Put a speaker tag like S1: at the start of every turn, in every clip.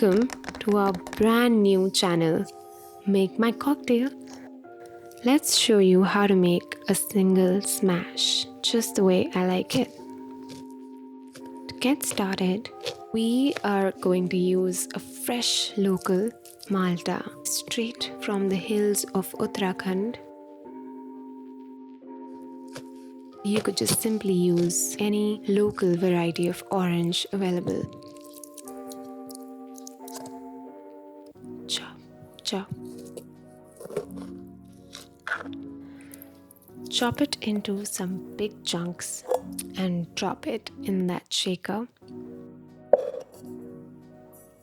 S1: welcome to our brand new channel, Make My Cocktail. Let's show you how to make a single smash, just the way I like it. To get started, we are going to use a fresh local Malta, straight from the hills of Uttarakhand. You could just simply use any local variety of orange available. Chop. Chop it into some big chunks and drop it in that shaker.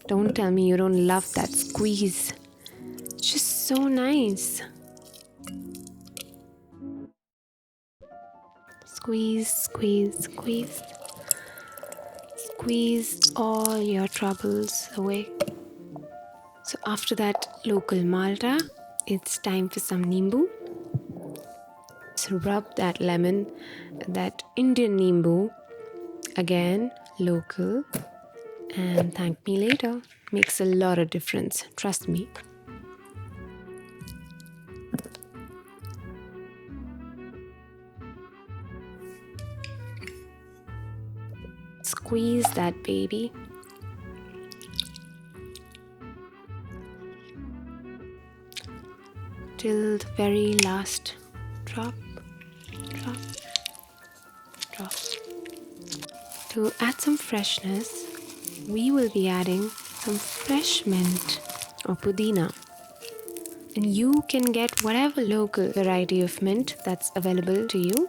S1: Don't tell me you don't love that squeeze. It's just so nice. Squeeze, squeeze, squeeze. Squeeze all your troubles away. So after that local Malta, it's time for some nimbu. So rub that lemon, that Indian nimbu, again local, and thank me later. Makes a lot of difference, trust me. Squeeze that baby. Till the very last drop. To add some freshness, we will be adding some fresh mint or pudina. And you can get whatever local variety of mint that's available to you.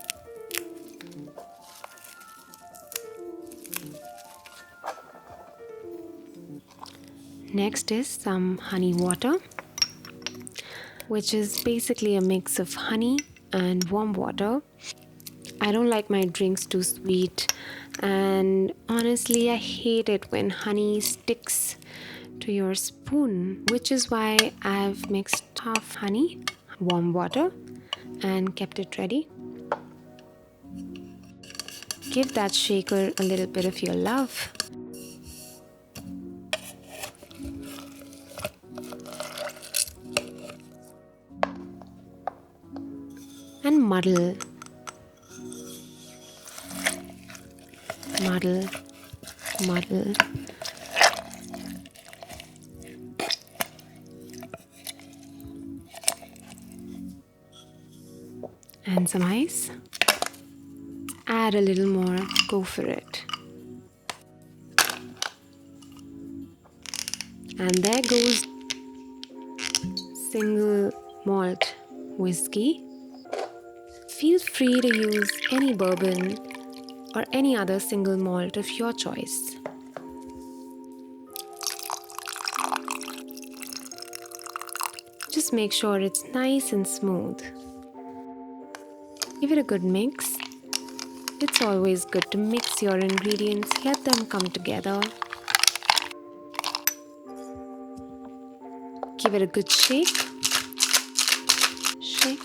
S1: Next is some honey water, which is basically a mix of honey and warm water. I don't like my drinks too sweet, and honestly I hate it when honey sticks to your spoon, which is why I've mixed half honey, warm water, and kept it ready. Give that shaker a little bit of your love. And muddle. And some ice. Add a little more, go for it. And there goes Single Malt whiskey. Feel free to use any bourbon or any other single malt of your choice. Just make sure it's nice and smooth. Give it a good mix. It's always good to mix your ingredients, let them come together. Give it a good shake. Shake.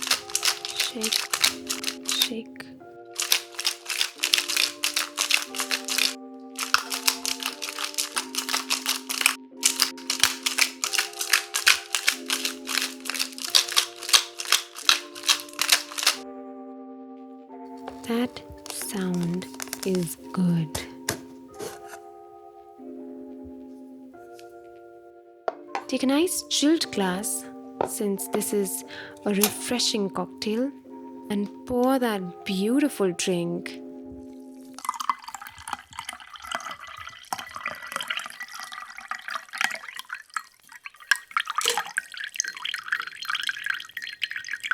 S1: That sound is good. Take a nice chilled glass, since this is a refreshing cocktail, and pour that beautiful drink.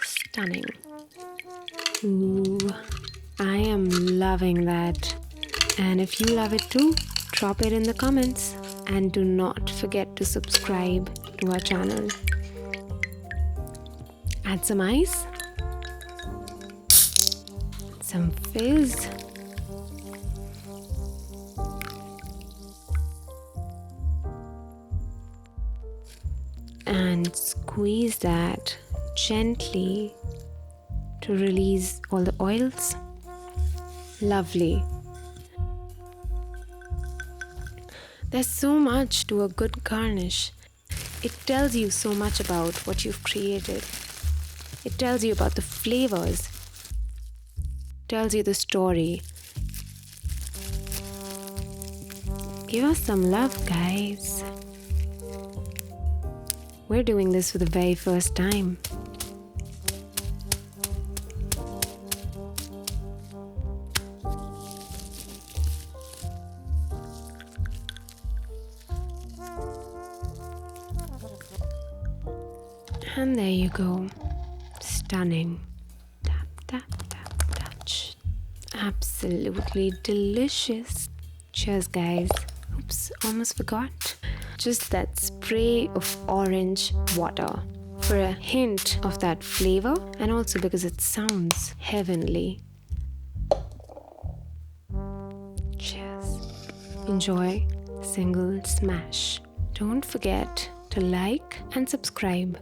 S1: Stunning. Ooh, I am loving that. And if you love it too, drop it in the comments. And do not forget to subscribe to our channel. Add some ice, some fizz, and squeeze that gently to release all the oils. Lovely. There's so much to a good garnish. It tells you so much about what you've created. It tells you about the flavors, tells you the story. Give us some love, guys. We're doing this for the very first time. And there you go. Stunning. Tap, tap, tap, touch. Absolutely delicious. Cheers, guys. Oops, almost forgot. Just that spray of orange water for a hint of that flavor, and also because it sounds heavenly. Cheers. Enjoy Single Smash. Don't forget to like and subscribe.